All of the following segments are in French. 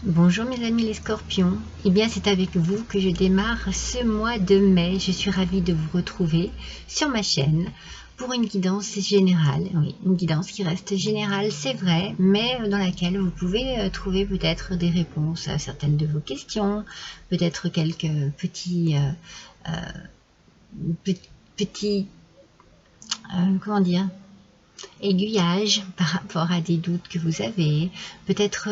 Bonjour mes amis les scorpions, eh bien c'est avec vous que je démarre ce mois de mai. Je suis ravie de vous retrouver sur ma chaîne pour une guidance générale. Oui, une guidance qui reste générale, c'est vrai, mais dans laquelle vous pouvez trouver peut-être des réponses à certaines de vos questions, peut-être quelques petits, comment dire, aiguillage par rapport à des doutes que vous avez, peut-être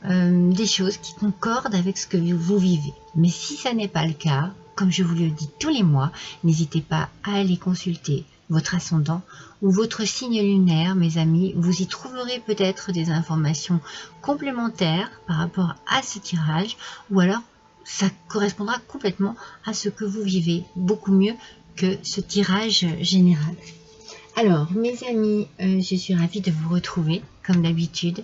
des choses qui concordent avec ce que vous vivez. Mais si ça n'est pas le cas, comme je vous le dis tous les mois, n'hésitez pas à aller consulter votre ascendant ou votre signe lunaire, mes amis. Vous y trouverez peut-être des informations complémentaires par rapport à ce tirage, ou alors ça correspondra complètement à ce que vous vivez, beaucoup mieux que ce tirage général. Alors, mes amis, je suis ravie de vous retrouver, comme d'habitude.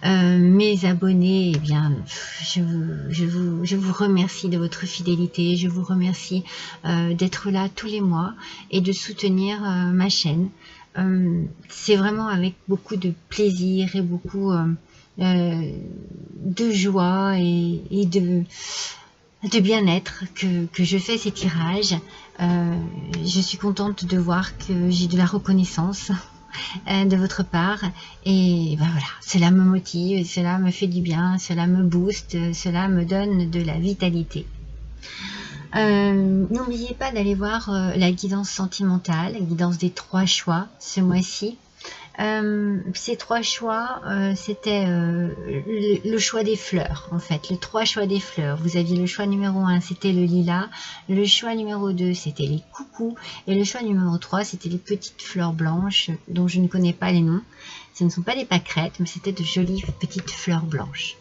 Mes abonnés, eh bien, je vous remercie de votre fidélité. Je vous remercie d'être là tous les mois et de soutenir ma chaîne. C'est vraiment avec beaucoup de plaisir et beaucoup de joie et de bien-être que je fais ces tirages. Je suis contente de voir que j'ai de la reconnaissance de votre part et ben voilà, cela me motive, cela me fait du bien, cela me booste, cela me donne de la vitalité. N'oubliez pas d'aller voir la guidance sentimentale, la guidance des 3 choix ce mois-ci. Ces 3 choix, c'était le choix des fleurs, en fait, les 3 choix des fleurs. Vous aviez le choix numéro 1, c'était le lilas, le choix numéro 2, c'était les coucous, et le choix numéro 3, c'était les petites fleurs blanches, dont je ne connais pas les noms. Ce ne sont pas des pâquerettes, mais c'était de jolies petites fleurs blanches.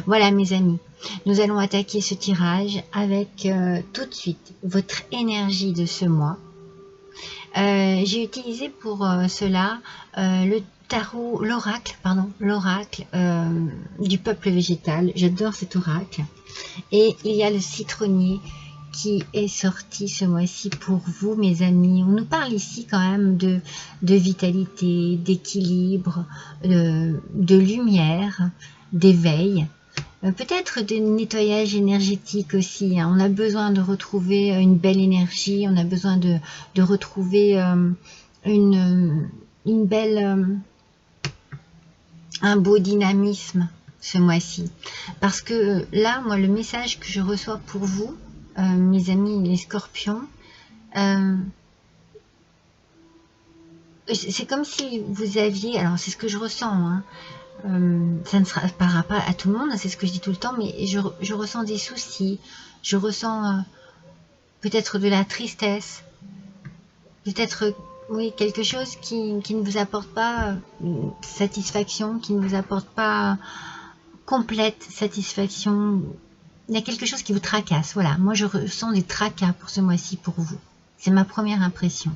Voilà mes amis, nous allons attaquer ce tirage avec tout de suite votre énergie de ce mois. J'ai utilisé pour cela le tarot, l'oracle du peuple végétal. J'adore cet oracle. Et il y a le citronnier qui est sorti ce mois-ci pour vous, mes amis. On nous parle ici quand même de vitalité, d'équilibre, de lumière, d'éveil. Peut-être de nettoyage énergétique aussi, hein. On a besoin de retrouver une belle énergie, on a besoin de retrouver une belle, un beau dynamisme ce mois-ci. Parce que là, moi, le message que je reçois pour vous, mes amis les scorpions, c'est comme si vous aviez, alors c'est ce que je ressens, hein, ça ne sera pas à tout le monde, c'est ce que je dis tout le temps, mais je ressens des soucis, je ressens peut-être de la tristesse, peut-être oui, quelque chose qui ne vous apporte pas satisfaction, qui ne vous apporte pas complète satisfaction. Il y a quelque chose qui vous tracasse, voilà. Moi je ressens des tracas pour ce mois-ci pour vous. C'est ma première impression.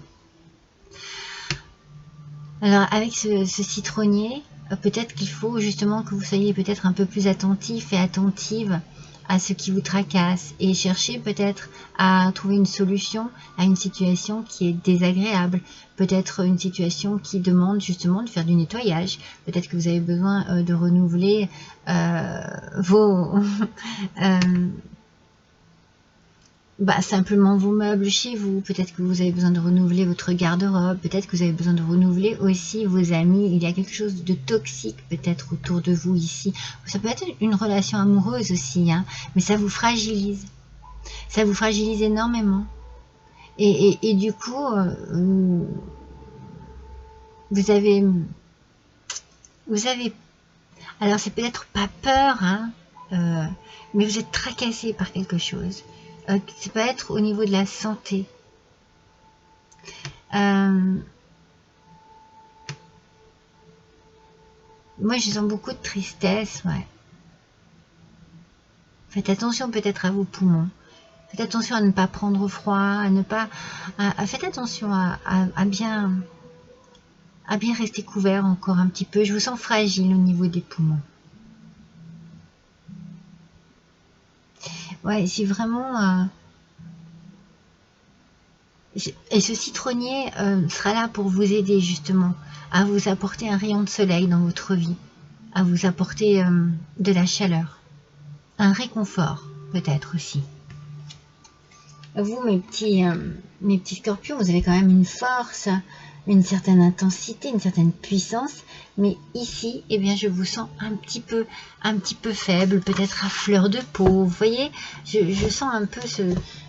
Alors avec ce citronnier, peut-être qu'il faut justement que vous soyez peut-être un peu plus attentif et attentive à ce qui vous tracasse et chercher peut-être à trouver une solution à une situation qui est désagréable, peut-être une situation qui demande justement de faire du nettoyage, peut-être que vous avez besoin de renouveler vos simplement vos meubles chez vous, peut-être que vous avez besoin de renouveler votre garde-robe, peut-être que vous avez besoin de renouveler aussi vos amis. Il y a quelque chose de toxique peut-être autour de vous ici. Ça peut être une relation amoureuse aussi, hein, mais ça vous fragilise. Ça vous fragilise énormément. Et du coup, vous avez, alors c'est peut-être pas peur, hein, mais vous êtes tracassé par quelque chose. Ça peut être au niveau de la santé. Moi, je sens beaucoup de tristesse, ouais. Faites attention peut-être à vos poumons. Faites attention à ne pas prendre froid, à ne pas... faites attention à bien rester couvert encore un petit peu. Je vous sens fragile au niveau des poumons. Ouais, c'est vraiment... Et ce citronnier sera là pour vous aider justement à vous apporter un rayon de soleil dans votre vie, à vous apporter de la chaleur, un réconfort peut-être aussi. Vous, mes petits scorpions, vous avez quand même une force, une certaine intensité, une certaine puissance, mais ici, eh bien, je vous sens un petit peu faible, peut-être à fleur de peau. Vous voyez, je sens un peu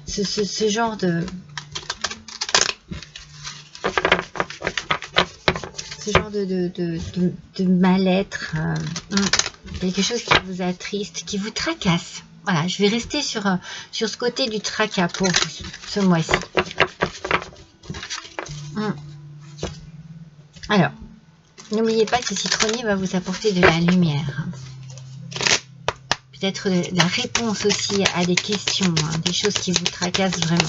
ce genre de mal-être, quelque chose qui vous attriste, qui vous tracasse. Voilà, je vais rester sur ce côté du tracas pour ce mois-ci. Alors, n'oubliez pas que ce citronnier va vous apporter de la lumière. Peut-être de la réponse aussi à des questions, des choses qui vous tracassent vraiment.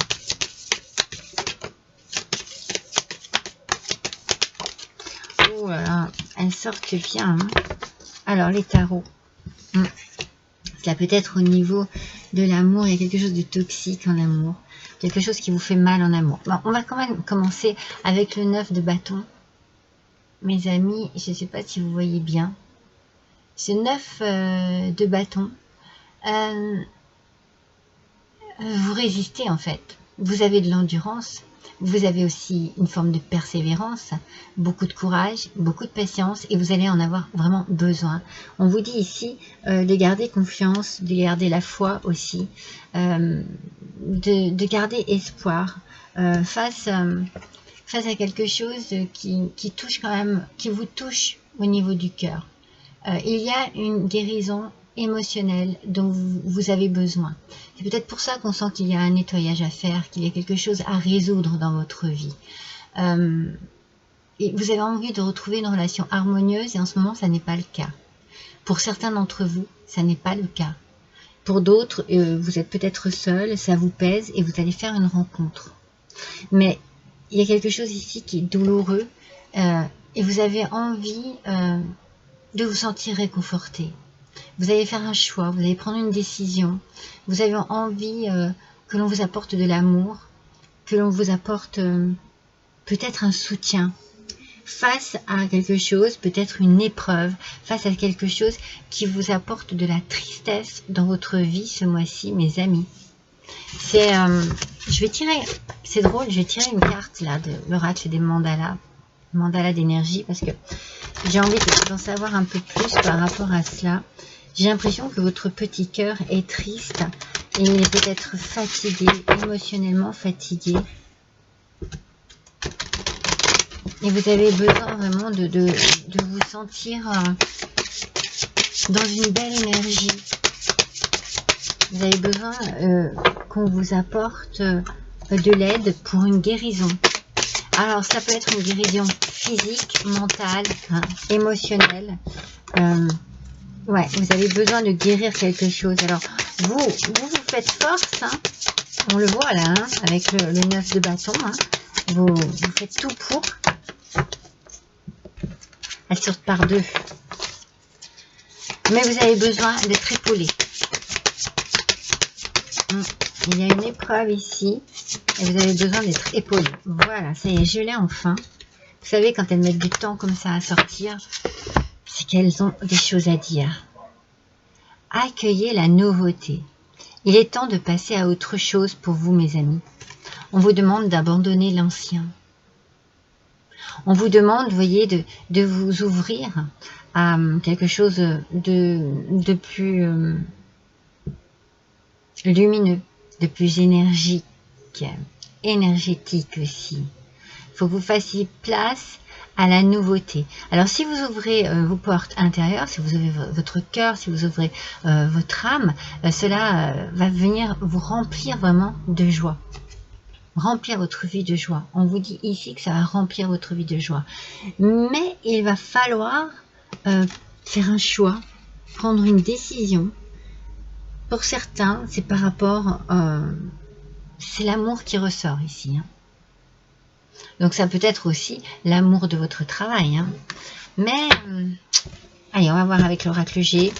Oh là là, elles sortent bien. Alors, les tarots. Ça peut être au niveau de l'amour, il y a quelque chose de toxique en amour. Quelque chose qui vous fait mal en amour. Bon, on va quand même commencer avec le 9 de bâton. Mes amis, je ne sais pas si vous voyez bien. Ce 9 de bâton, vous résistez en fait. Vous avez de l'endurance. Vous avez aussi une forme de persévérance, beaucoup de courage, beaucoup de patience et vous allez en avoir vraiment besoin. On vous dit ici de garder confiance, de garder la foi aussi, de garder espoir face à quelque chose qui touche quand même, qui vous touche au niveau du cœur. Il y a une guérison émotionnelle dont vous avez besoin. C'est peut-être pour ça qu'on sent qu'il y a un nettoyage à faire, qu'il y a quelque chose à résoudre dans votre vie. Et vous avez envie de retrouver une relation harmonieuse et en ce moment, ça n'est pas le cas. Pour certains d'entre vous, ça n'est pas le cas. Pour d'autres, vous êtes peut-être seul, ça vous pèse et vous allez faire une rencontre. Mais il y a quelque chose ici qui est douloureux et vous avez envie de vous sentir réconforté. Vous allez faire un choix, vous allez prendre une décision, vous avez envie que l'on vous apporte de l'amour, que l'on vous apporte peut-être un soutien face à quelque chose, peut-être une épreuve, face à quelque chose qui vous apporte de la tristesse dans votre vie ce mois-ci, mes amis. Je vais tirer, c'est drôle, je vais tirer une carte là de l'oracle des mandalas d'énergie parce que j'ai envie d'en savoir un peu plus par rapport à cela. J'ai l'impression que votre petit cœur est triste et il est peut-être fatigué, émotionnellement fatigué. Et vous avez besoin vraiment de vous sentir dans une belle énergie. Vous avez besoin qu'on vous apporte de l'aide pour une guérison. Alors, ça peut être une guérison physique, mentale, émotionnelle. Ouais, vous avez besoin de guérir quelque chose. Alors, vous faites force, on le voit là, avec le 9 de bâton. Vous faites tout pour. Elles sortent par deux. Mais vous avez besoin d'être épaulé. Il y a une épreuve ici et vous avez besoin d'être épaulé. Voilà, ça y est, je l'ai enfin. Vous savez, quand elles mettent du temps comme ça à sortir, c'est qu'elles ont des choses à dire. Accueillez la nouveauté. Il est temps de passer à autre chose pour vous, mes amis. On vous demande d'abandonner l'ancien. On vous demande, vous voyez, de vous ouvrir à quelque chose de plus lumineux, de plus énergétique aussi. Il faut que vous fassiez place à la nouveauté. Alors si vous ouvrez vos portes intérieures, si vous ouvrez votre cœur, si vous ouvrez votre âme, cela va venir vous remplir vraiment de joie. Remplir votre vie de joie. On vous dit ici que ça va remplir votre vie de joie. Mais il va falloir faire un choix, prendre une décision. Pour certains, c'est par rapport... c'est l'amour qui ressort ici. Donc ça peut être aussi l'amour de votre travail. Mais, allez, on va voir avec l'oracle G.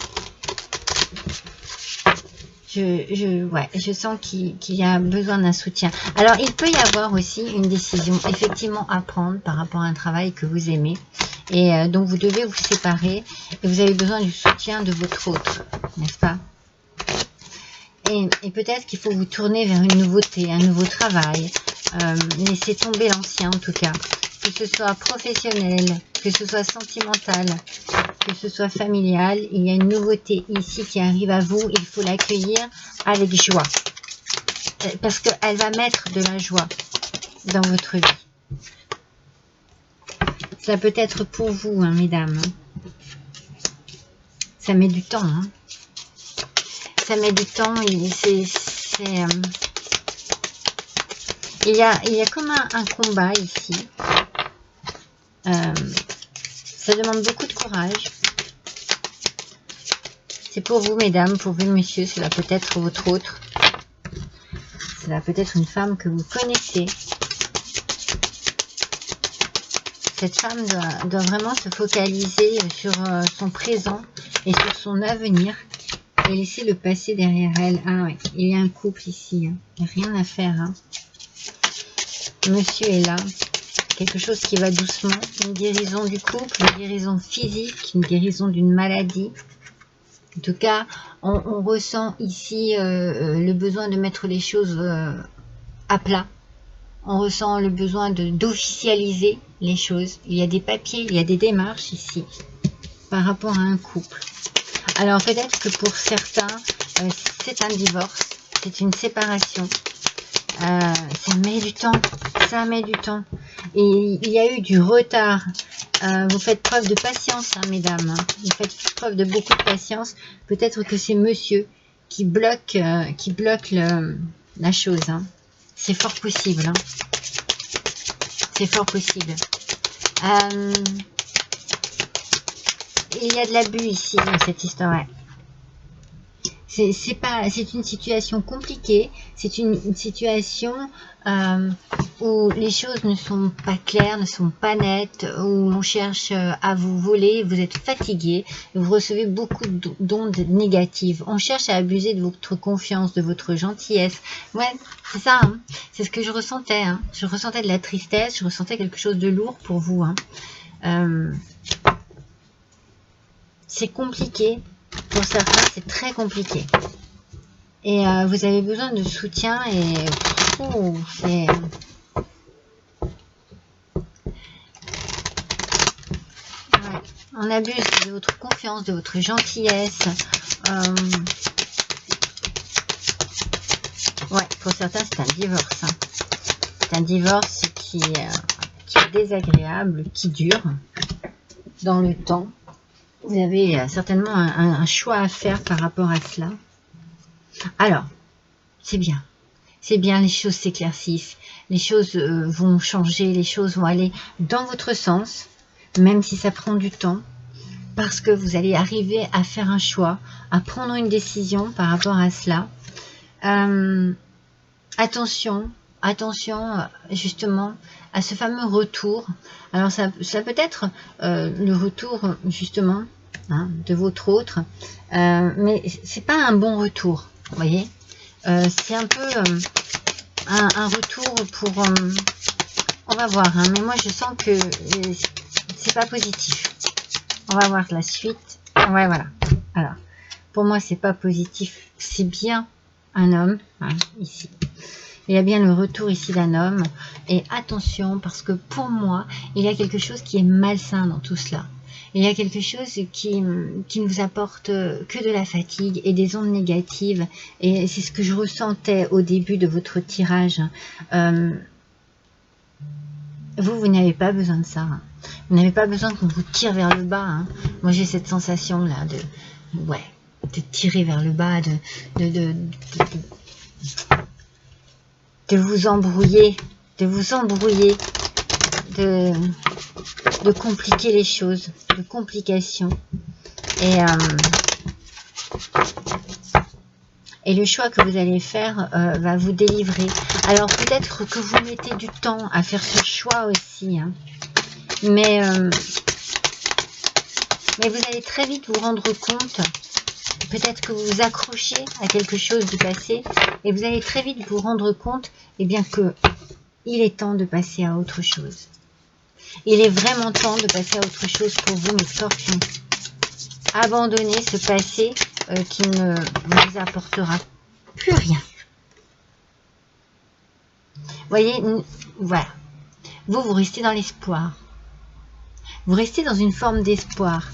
Je sens qu'il y a besoin d'un soutien. Alors, il peut y avoir aussi une décision effectivement à prendre par rapport à un travail que vous aimez Et donc vous devez vous séparer et vous avez besoin du soutien de votre autre, n'est-ce pas? Et peut-être qu'il faut vous tourner vers une nouveauté, un nouveau travail. Laissez tomber l'ancien en tout cas. Que ce soit professionnel, que ce soit sentimental, que ce soit familial. Il y a une nouveauté ici qui arrive à vous. Il faut l'accueillir avec joie. Parce qu'elle va mettre de la joie dans votre vie. Ça peut être pour vous, hein, mesdames. Ça met du temps, hein. Ça met du temps, il y a comme un combat ici. Ça demande beaucoup de courage. C'est pour vous, mesdames, pour vous, messieurs, cela peut être votre autre. Cela peut être une femme que vous connaissez. Cette femme doit vraiment se focaliser sur son présent et sur son avenir. Et laisser le passé derrière elle. Ah oui, il y a un couple ici. Hein. Il n'y a rien à faire. Hein. Monsieur est là. Quelque chose qui va doucement. Une guérison du couple, une guérison physique, une guérison d'une maladie. En tout cas, on ressent ici le besoin de mettre les choses à plat. On ressent le besoin d'officialiser les choses. Il y a des papiers, il y a des démarches ici par rapport à un couple. Alors peut-être que pour certains, c'est un divorce, c'est une séparation. Ça met du temps, ça met du temps. Et il y a eu du retard. Vous faites preuve de patience, hein, mesdames. Hein. Vous faites preuve de beaucoup de patience. Peut-être que c'est monsieur qui bloque la chose. Hein. C'est fort possible. Hein. C'est fort possible. Il y a de l'abus ici dans cette histoire. C'est une situation compliquée. C'est une situation où les choses ne sont pas claires, ne sont pas nettes, où on cherche à vous voler, vous êtes fatigué, vous recevez beaucoup d'ondes négatives. On cherche à abuser de votre confiance, de votre gentillesse. Ouais, c'est ça. Hein. C'est ce que je ressentais. Hein. Je ressentais de la tristesse, je ressentais quelque chose de lourd pour vous. Hein. C'est compliqué, pour certains c'est très compliqué. Et vous avez besoin de soutien et c'est... Ouais, on abuse de votre confiance, de votre gentillesse. Ouais, pour certains c'est un divorce. Hein. C'est un divorce qui est désagréable, qui dure dans le temps. Vous avez certainement un choix à faire par rapport à cela. Alors, c'est bien. C'est bien, les choses s'éclaircissent. Les choses vont changer, les choses vont aller dans votre sens, même si ça prend du temps. Parce que vous allez arriver à faire un choix, à prendre une décision par rapport à cela. Attention justement à ce fameux retour. Alors ça peut être le retour justement hein, de votre autre, mais c'est pas un bon retour, vous voyez. C'est un peu un retour pour... on va voir, hein, mais moi je sens que c'est pas positif. On va voir la suite. Ouais, voilà. Alors, pour moi c'est pas positif. C'est bien un homme, hein, ici. Il y a bien le retour ici d'un homme. Et attention, parce que pour moi, il y a quelque chose qui est malsain dans tout cela. Il y a quelque chose qui ne vous apporte que de la fatigue et des ondes négatives. Et c'est ce que je ressentais au début de votre tirage. Vous n'avez pas besoin de ça. Hein. Vous n'avez pas besoin qu'on vous tire vers le bas. Hein. Moi, j'ai cette sensation-là de tirer vers le bas, de vous embrouiller, de compliquer les choses, de complications. Et le choix que vous allez faire va vous délivrer. Alors peut-être que vous mettez du temps à faire ce choix aussi. Hein. Mais vous allez très vite vous rendre compte. Peut-être que vous vous accrochez à quelque chose du passé et vous allez très vite vous rendre compte bien que il est temps de passer à autre chose. Il est vraiment temps de passer à autre chose pour vous, mes scorpions. Abandonnez ce passé qui ne vous apportera plus rien. Vous voyez, voilà. Vous restez dans l'espoir. Vous restez dans une forme d'espoir.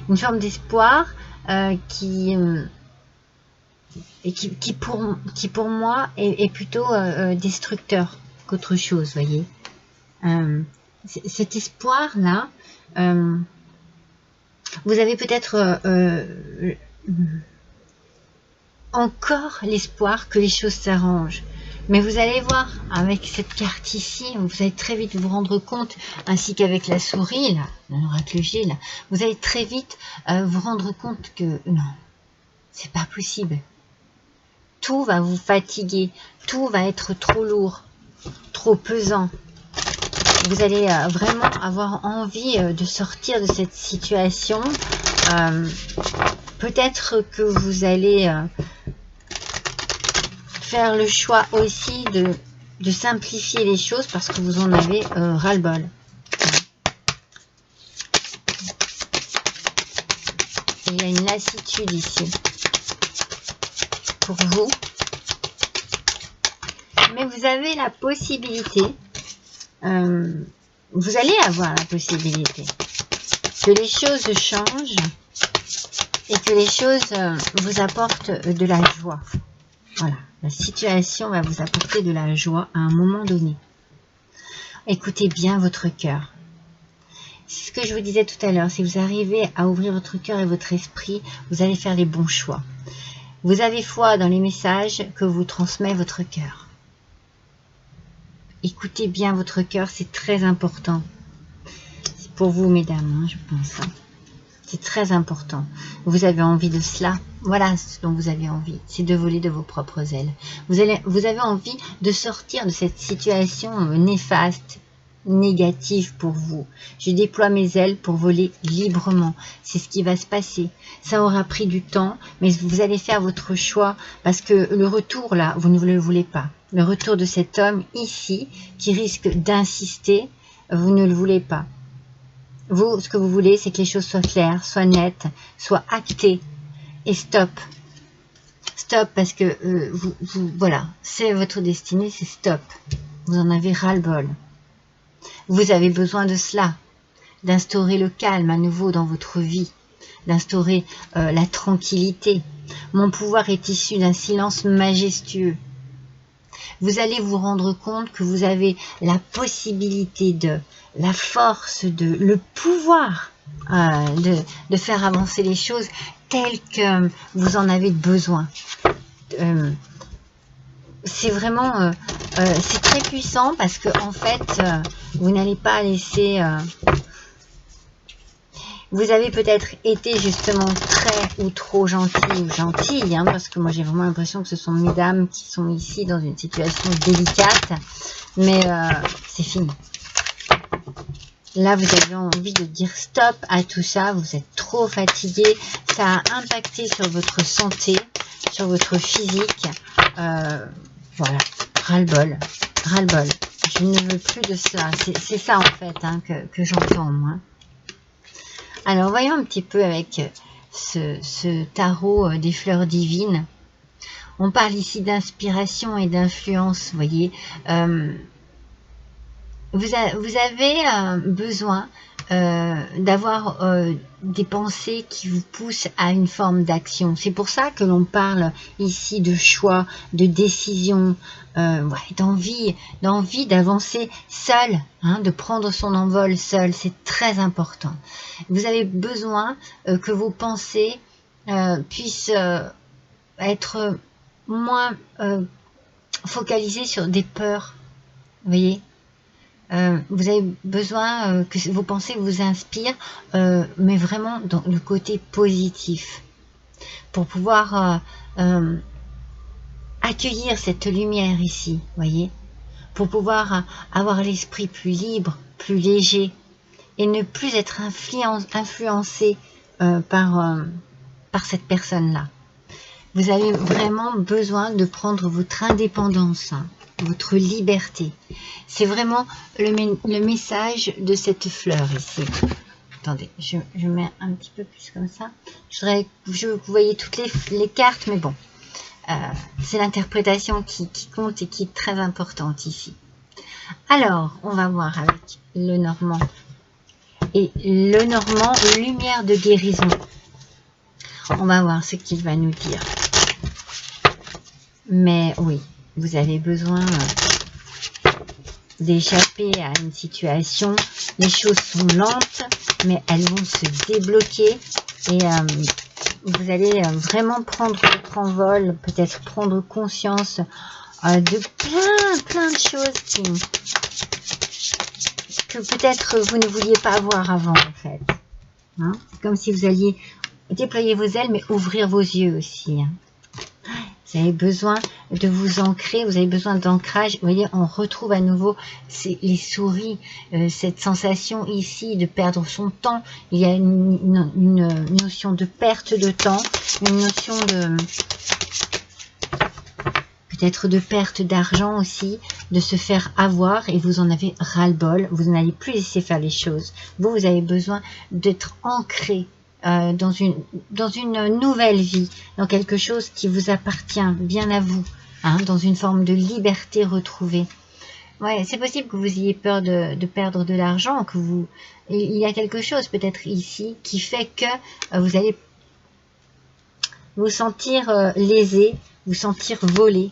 Une forme d'espoir qui pour moi est plutôt destructeur qu'autre chose, voyez. Cet espoir-là, vous avez peut-être encore l'espoir que les choses s'arrangent. Mais vous allez voir, avec cette carte ici, vous allez très vite vous rendre compte, ainsi qu'avavec la souris, là, l'oracle G, là, vous allez très vite vous rendre compte que non, c'est pas possible. Tout va vous fatiguer, tout va être trop lourd, trop pesant. Vous allez vraiment avoir envie de sortir de cette situation. Peut-être que vous allez faire le choix aussi de simplifier les choses parce que vous en avez ras-le-bol. Il y a une lassitude ici pour vous. Mais vous avez la possibilité, vous allez avoir la possibilité que les choses changent et que les choses vous apportent de la joie. Voilà, la situation va vous apporter de la joie à un moment donné. Écoutez bien votre cœur. C'est ce que je vous disais tout à l'heure. Si vous arrivez à ouvrir votre cœur et votre esprit, vous allez faire les bons choix. Vous avez foi dans les messages que vous transmet votre cœur. Écoutez bien votre cœur, c'est très important. C'est pour vous, mesdames, hein, je pense. C'est très important. Vous avez envie de cela. Voilà ce dont vous avez envie. C'est de voler de vos propres ailes. Vous avez envie de sortir de cette situation néfaste, négative pour vous. Je déploie mes ailes pour voler librement. C'est ce qui va se passer. Ça aura pris du temps, mais vous allez faire votre choix parce que le retour, là, vous ne le voulez pas. Le retour de cet homme ici, qui risque d'insister, vous ne le voulez pas. Vous, ce que vous voulez, c'est que les choses soient claires, soient nettes, soient actées. Et stop. Stop, parce que voilà, c'est votre destinée, c'est stop. Vous en avez ras-le-bol. Vous avez besoin de cela, d'instaurer le calme à nouveau dans votre vie, d'instaurer la tranquillité. Mon pouvoir est issu d'un silence majestueux. Vous allez vous rendre compte que vous avez la possibilité la force, le pouvoir de faire avancer les choses telles que vous en avez besoin. C'est vraiment, c'est très puissant parce que en fait, vous n'allez pas laisser... vous avez peut-être été justement très ou trop gentil ou gentille, hein, parce que moi j'ai vraiment l'impression que ce sont mesdames qui sont ici dans une situation délicate, mais c'est fini. Là, vous avez envie de dire stop à tout ça, vous êtes trop fatigué, ça a impacté sur votre santé, sur votre physique, voilà, ras-le-bol, ras-le-bol. Je ne veux plus de ça, c'est ça en fait hein, que j'entends moi. Alors, voyons un petit peu avec ce tarot des fleurs divines. On parle ici d'inspiration et d'influence, vous voyez. Vous avez besoin d'avoir des pensées qui vous poussent à une forme d'action. C'est pour ça que l'on parle ici de choix, de décision, ouais, d'envie d'avancer seul, hein, de prendre son envol seul. C'est très important. Vous avez besoin que vos pensées puissent être moins focalisées sur des peurs, vous voyez. Vous avez besoin que vos pensées vous inspirent, mais vraiment dans le côté positif, pour pouvoir accueillir cette lumière ici, voyez, pour pouvoir avoir l'esprit plus libre, plus léger, et ne plus être influencé par cette personne-là. Vous avez vraiment besoin de prendre votre indépendance, hein. votre liberté. C'est vraiment le message de cette fleur ici. Attendez, je mets un petit peu plus comme ça. Je voudrais que vous voyez toutes les cartes, mais bon, c'est l'interprétation qui compte et qui est très importante ici. Alors, on va voir avec le Normand. Et le Normand, lumière de guérison. On va voir ce qu'il va nous dire. Mais oui, vous avez besoin d'échapper à une situation. Les choses sont lentes, mais elles vont se débloquer. Et vous allez vraiment prendre votre envol, peut-être prendre conscience de plein de choses que peut-être vous ne vouliez pas voir avant, en fait. Hein? C'est comme si vous alliez déployer vos ailes, mais ouvrir vos yeux aussi. Hein. Vous avez besoin de vous ancrer, vous avez besoin d'ancrage. Vous voyez, on retrouve à nouveau les souris, cette sensation ici de perdre son temps. Il y a une notion de perte de temps, une notion de peut-être de perte d'argent aussi, de se faire avoir et vous en avez ras-le-bol. Vous n'allez plus laisser faire les choses. Vous avez besoin d'être ancré. Dans une nouvelle vie, dans quelque chose qui vous appartient bien à vous, hein, dans une forme de liberté retrouvée. Ouais, c'est possible que vous ayez peur de perdre de l'argent, il y a quelque chose peut-être ici qui fait que vous allez vous sentir lésé, vous sentir volé.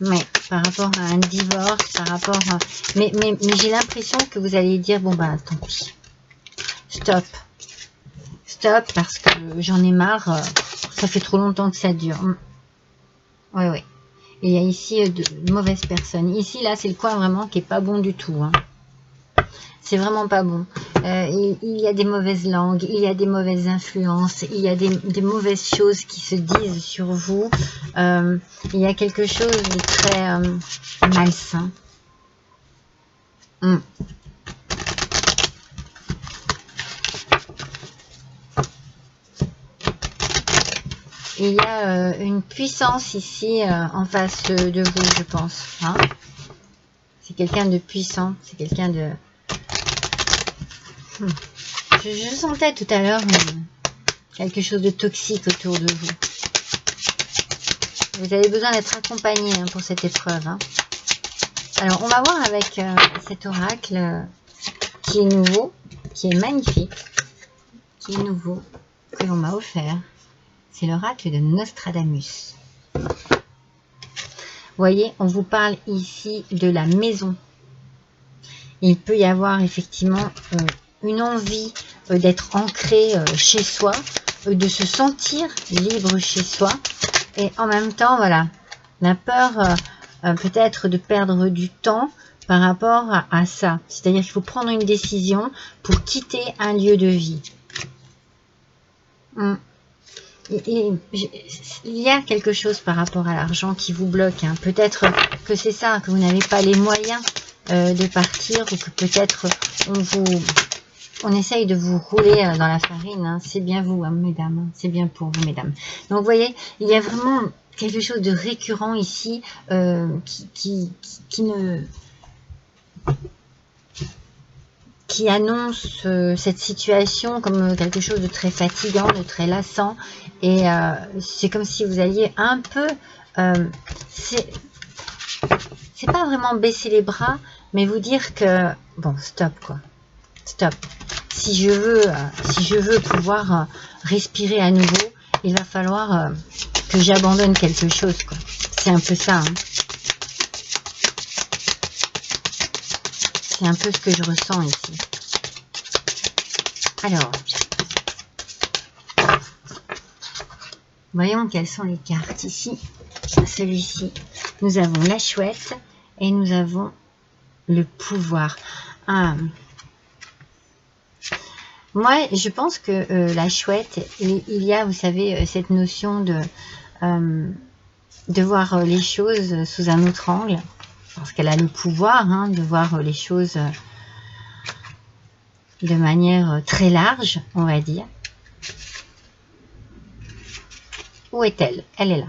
Mais par rapport à un divorce, par rapport à... Mais j'ai l'impression que vous allez dire, bon bah tant pis, stop, parce que j'en ai marre, ça fait trop longtemps que ça dure. Ouais. Il y a ici de mauvaises personnes. Ici, là, c'est le coin vraiment qui est pas bon du tout. Hein. C'est vraiment pas bon. Il y a des mauvaises langues, il y a des mauvaises influences, il y a des mauvaises choses qui se disent sur vous. Il y a quelque chose de très malsain. Il y a une puissance ici en face de vous, je pense. Hein, c'est quelqu'un de puissant, c'est quelqu'un de... Je sentais tout à l'heure quelque chose de toxique autour de vous. Vous avez besoin d'être accompagné hein, pour cette épreuve. Hein. Alors, on va voir avec cet oracle qui est nouveau, qui est magnifique, qui est nouveau, que l'on m'a offert. C'est l'oracle de Nostradamus. Vous voyez, on vous parle ici de la maison. Il peut y avoir effectivement une envie d'être ancré chez soi, de se sentir libre chez soi. Et en même temps, voilà, la peur peut-être de perdre du temps par rapport à ça. C'est-à-dire qu'il faut prendre une décision pour quitter un lieu de vie. Il y a quelque chose par rapport à l'argent qui vous bloque. Hein. Peut-être que c'est ça, que vous n'avez pas les moyens de partir ou que peut-être on essaye de vous rouler dans la farine. Hein. C'est bien vous, hein, mesdames. C'est bien pour vous, mesdames. Donc, vous voyez, il y a vraiment quelque chose de récurrent ici qui annonce cette situation comme quelque chose de très fatigant, de très lassant. Et c'est comme si vous alliez un peu... c'est pas vraiment baisser les bras, mais vous dire que... Bon, stop, quoi. Stop. Si je veux pouvoir respirer à nouveau, il va falloir que j'abandonne quelque chose, quoi. C'est un peu ça, hein. C'est un peu ce que je ressens ici. Alors, voyons quelles sont les cartes ici. Celui-ci, nous avons la chouette et nous avons le pouvoir. Moi, je pense que la chouette, il y a, vous savez, cette notion de voir les choses sous un autre angle. Parce qu'elle a le pouvoir hein, de voir les choses de manière très large, on va dire. Où est-elle? Elle est là.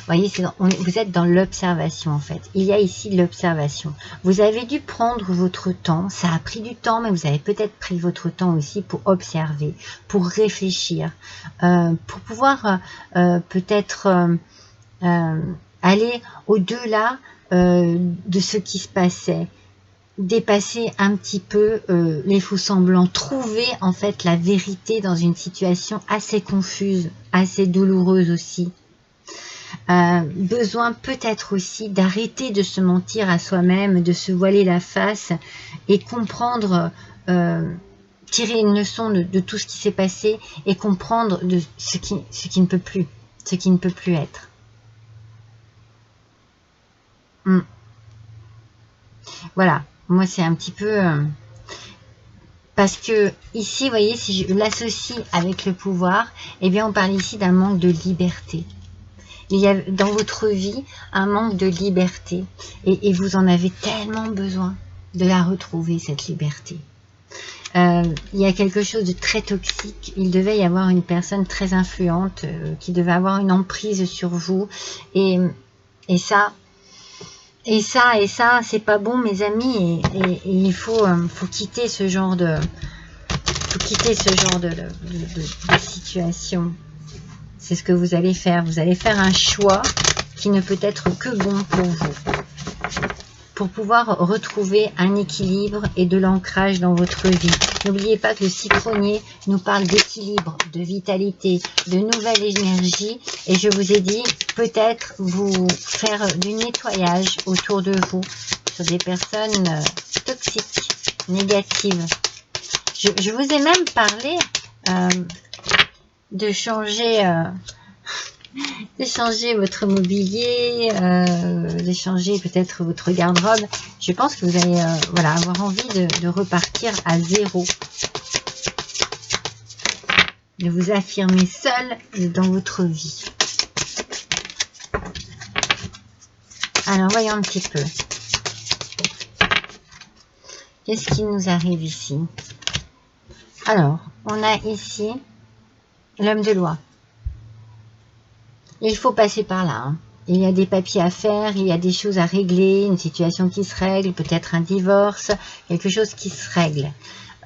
voyez, vous êtes dans l'observation en fait. Il y a ici l'observation. Vous avez dû prendre votre temps. Ça a pris du temps, mais vous avez peut-être pris votre temps aussi pour observer, pour réfléchir, pour pouvoir peut-être aller au-delà de ce qui se passait. Dépasser un petit peu les faux semblants, trouver en fait la vérité dans une situation assez confuse, assez douloureuse aussi. Besoin peut-être aussi d'arrêter de se mentir à soi-même, de se voiler la face et comprendre, tirer une leçon de tout ce qui s'est passé et comprendre de ce qui ne peut plus, ce qui ne peut plus être. Voilà. Moi, c'est un petit peu... parce que ici, vous voyez, si je l'associe avec le pouvoir, eh bien, on parle ici d'un manque de liberté. Il y a dans votre vie un manque de liberté. Et vous en avez tellement besoin de la retrouver, cette liberté. Il y a quelque chose de très toxique. Il devait y avoir une personne très influente qui devait avoir une emprise sur vous. Et ça... Et ça, c'est pas bon, mes amis, et il faut quitter ce genre de, situation. C'est ce que vous allez faire. Vous allez faire un choix qui ne peut être que bon pour vous, pour pouvoir retrouver un équilibre et de l'ancrage dans votre vie. N'oubliez pas que le citronnier nous parle d'équilibre, de vitalité, de nouvelle énergie. Et je vous ai dit, peut-être vous faire du nettoyage autour de vous sur des personnes toxiques, négatives. Je vous ai même parlé de changer votre mobilier, d'échanger peut-être votre garde-robe. Je pense que vous allez voilà, avoir envie de repartir à zéro, de vous affirmer seul dans votre vie. Alors voyons un petit peu. Qu'est-ce qui nous arrive ici? Alors, on a ici l'homme de loi. Il faut passer par là. Hein. Il y a des papiers à faire, il y a des choses à régler, une situation qui se règle, peut-être un divorce, quelque chose qui se règle.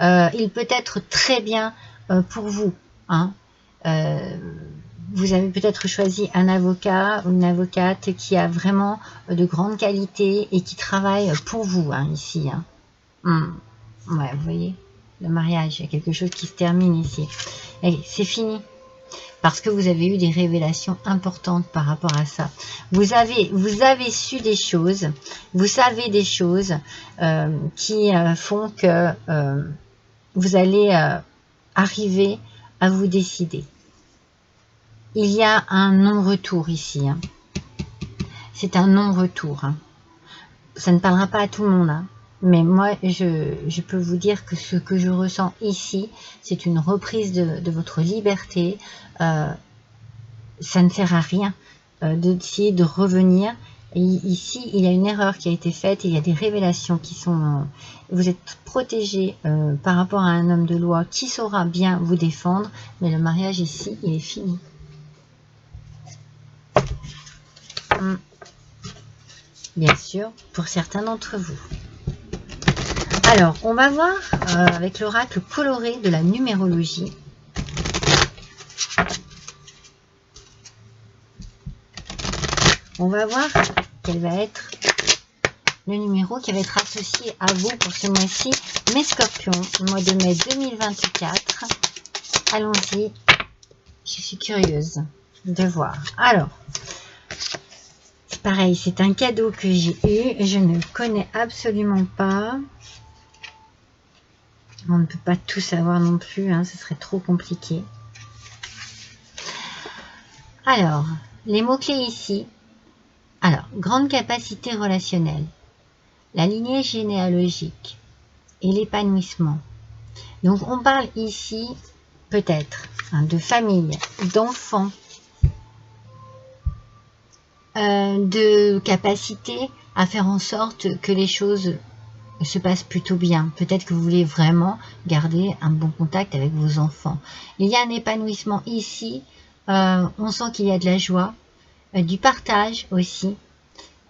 Il peut être très bien pour vous. Hein. Vous avez peut-être choisi un avocat ou une avocate qui a vraiment de grandes qualités et qui travaille pour vous hein, ici. Hein. Ouais, vous voyez, le mariage, il y a quelque chose qui se termine ici. Allez, c'est fini. Parce que vous avez eu des révélations importantes par rapport à ça. Vous avez su des choses, vous savez des choses qui font que vous allez arriver à vous décider. Il y a un non-retour ici. Hein. C'est un non-retour. Hein. Ça ne parlera pas à tout le monde. Hein. Mais moi, je peux vous dire que ce que je ressens ici, c'est une reprise de votre liberté. Ça ne sert à rien d'essayer de revenir. Et ici, il y a une erreur qui a été faite et il y a des révélations qui sont... vous êtes protégé par rapport à un homme de loi qui saura bien vous défendre. Mais le mariage ici, il est fini. Bien sûr, pour certains d'entre vous. Alors, on va voir avec l'oracle coloré de la numérologie. On va voir quel va être le numéro qui va être associé à vous pour ce mois-ci. Mes scorpions, mois de mai 2024. Allons-y, je suis curieuse de voir. Alors, c'est pareil, c'est un cadeau que j'ai eu. Je ne connais absolument pas. On ne peut pas tout savoir non plus, hein, ce serait trop compliqué. Alors, les mots-clés ici. Alors, grande capacité relationnelle, la lignée généalogique et l'épanouissement. Donc, on parle ici, peut-être, hein, de famille, d'enfants, de capacité à faire en sorte que les choses se passe plutôt bien. Peut-être que vous voulez vraiment garder un bon contact avec vos enfants. Il y a un épanouissement ici. On sent qu'il y a de la joie. du partage aussi,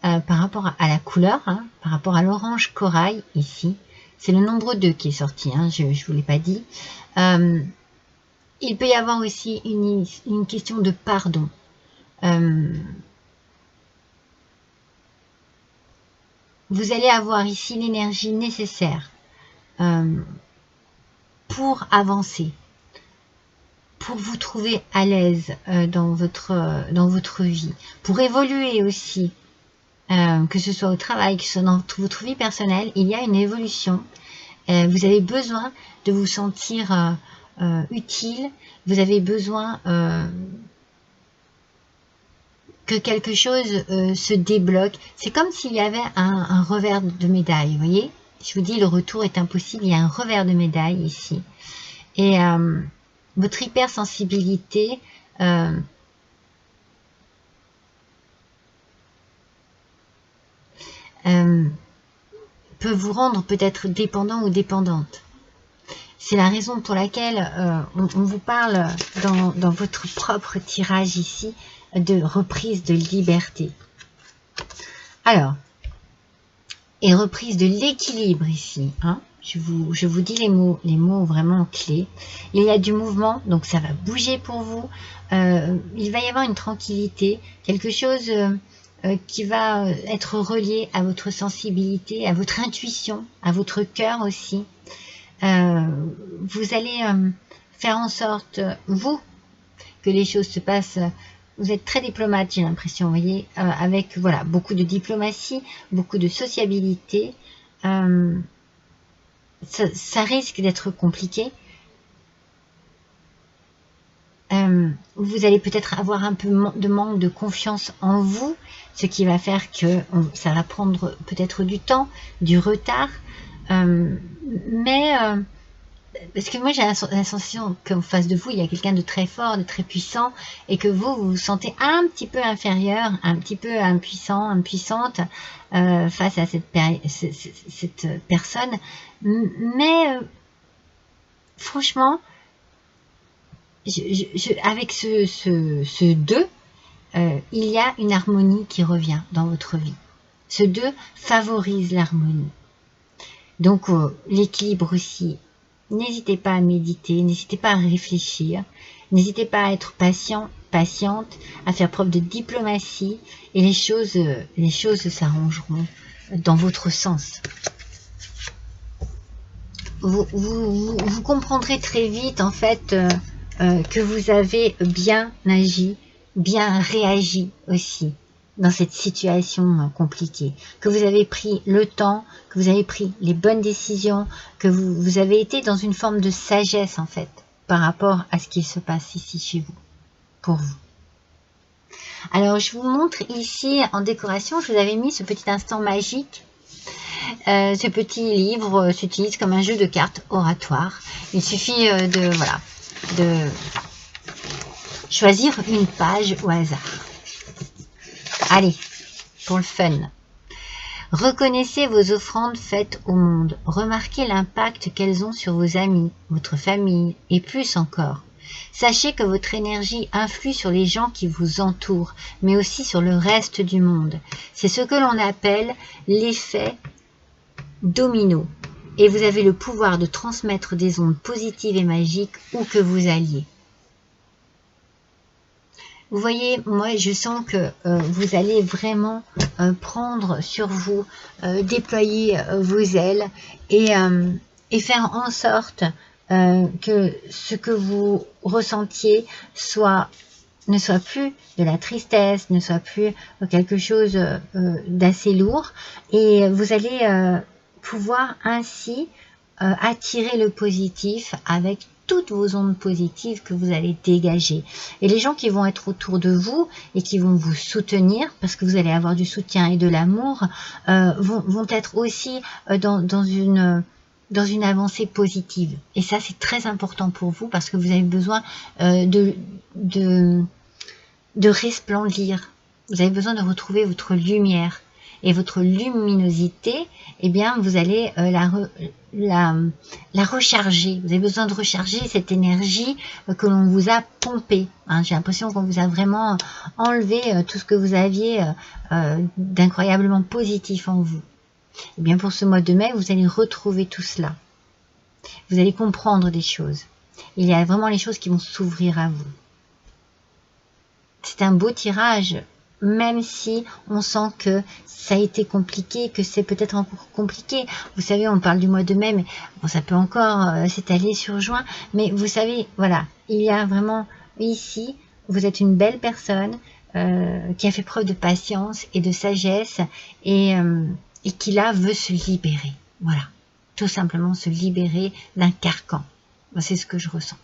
par rapport à la couleur, hein, par rapport à l'orange corail ici. C'est le nombre 2 qui est sorti, hein, je ne vous l'ai pas dit. Il peut y avoir aussi une question de pardon. Vous allez avoir ici l'énergie nécessaire pour avancer, pour vous trouver à l'aise dans votre vie, pour évoluer aussi, que ce soit au travail, que ce soit dans votre vie personnelle, il y a une évolution. Vous avez besoin de vous sentir utile, vous avez besoin que quelque chose se débloque. C'est comme s'il y avait un revers de médaille, vous voyez. Je vous dis, le retour est impossible, il y a un revers de médaille ici. Et votre hypersensibilité peut vous rendre peut-être dépendant ou dépendante. C'est la raison pour laquelle on vous parle dans votre propre tirage ici de reprise de liberté. Alors, et reprise de l'équilibre ici, hein. Je vous dis les mots vraiment clés. Il y a du mouvement, donc ça va bouger pour vous. Il va y avoir une tranquillité, quelque chose qui va être relié à votre sensibilité, à votre intuition, à votre cœur aussi. Vous allez faire en sorte, vous, que les choses se passent. Vous êtes très diplomate, j'ai l'impression, vous voyez, avec voilà, beaucoup de diplomatie, beaucoup de sociabilité. Ça risque d'être compliqué. Vous allez peut-être avoir un peu de manque de confiance en vous, ce qui va faire que ça va prendre peut-être du temps, du retard. Parce que moi j'ai la sensation qu'en face de vous il y a quelqu'un de très fort, de très puissant, et que vous vous sentez un petit peu inférieur, un petit peu impuissant, impuissante face à cette personne. Mais franchement, avec ce 2, il y a une harmonie qui revient dans votre vie. Ce 2 favorise l'harmonie. Donc l'équilibre aussi. N'hésitez pas à méditer, n'hésitez pas à réfléchir, n'hésitez pas à être patient, patiente, à faire preuve de diplomatie, et les choses s'arrangeront dans votre sens. Vous comprendrez très vite en fait que vous avez bien agi, bien réagi aussi dans cette situation compliquée, que vous avez pris le temps, que vous avez pris les bonnes décisions, que vous avez été dans une forme de sagesse en fait par rapport à ce qui se passe ici chez vous, pour vous. Alors je vous montre ici en décoration, je vous avais mis ce petit instant magique. Ce petit livre s'utilise comme un jeu de cartes oratoire. Il suffit de choisir une page au hasard. Allez, pour le fun. Reconnaissez vos offrandes faites au monde. Remarquez l'impact qu'elles ont sur vos amis, votre famille et plus encore. Sachez que votre énergie influe sur les gens qui vous entourent, mais aussi sur le reste du monde. C'est ce que l'on appelle l'effet domino. Et vous avez le pouvoir de transmettre des ondes positives et magiques où que vous alliez. Vous voyez, moi je sens que vous allez vraiment prendre sur vous, déployer vos ailes et faire en sorte que ce que vous ressentiez ne soit plus de la tristesse, ne soit plus quelque chose d'assez lourd, et vous allez pouvoir ainsi attirer le positif avec toutes vos ondes positives que vous allez dégager. Et les gens qui vont être autour de vous et qui vont vous soutenir, parce que vous allez avoir du soutien et de l'amour, vont être aussi dans une avancée positive. Et ça, c'est très important pour vous parce que vous avez besoin de resplendir. Vous avez besoin de retrouver votre lumière. Et votre luminosité, eh bien, vous allez la recharger. Vous avez besoin de recharger cette énergie que l'on vous a pompée. Hein. J'ai l'impression qu'on vous a vraiment enlevé tout ce que vous aviez d'incroyablement positif en vous. Et bien pour ce mois de mai, vous allez retrouver tout cela. Vous allez comprendre des choses. Il y a vraiment les choses qui vont s'ouvrir à vous. C'est un beau tirage, même si on sent que ça a été compliqué, que c'est peut-être encore compliqué. Vous savez, on parle du mois de mai, mais bon, ça peut encore s'étaler sur juin. Mais vous savez, voilà, il y a vraiment ici, vous êtes une belle personne qui a fait preuve de patience et de sagesse et qui là veut se libérer. Voilà, tout simplement se libérer d'un carcan. C'est ce que je ressens.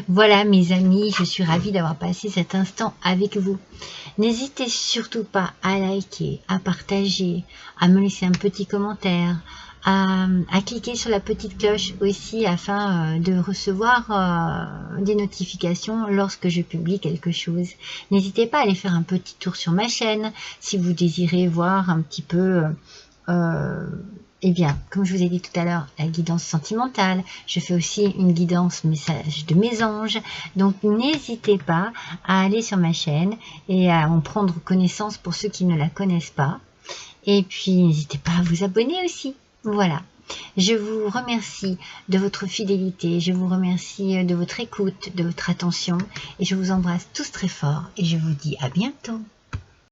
Voilà mes amis, je suis ravie d'avoir passé cet instant avec vous. N'hésitez surtout pas à liker, à partager, à me laisser un petit commentaire, à cliquer sur la petite cloche aussi afin de recevoir des notifications lorsque je publie quelque chose. N'hésitez pas à aller faire un petit tour sur ma chaîne si vous désirez voir un petit peu... eh bien, comme je vous ai dit tout à l'heure, la guidance sentimentale, je fais aussi une guidance message de mes anges. Donc, n'hésitez pas à aller sur ma chaîne et à en prendre connaissance pour ceux qui ne la connaissent pas. Et puis, n'hésitez pas à vous abonner aussi. Voilà. Je vous remercie de votre fidélité, je vous remercie de votre écoute, de votre attention et je vous embrasse tous très fort et je vous dis à bientôt.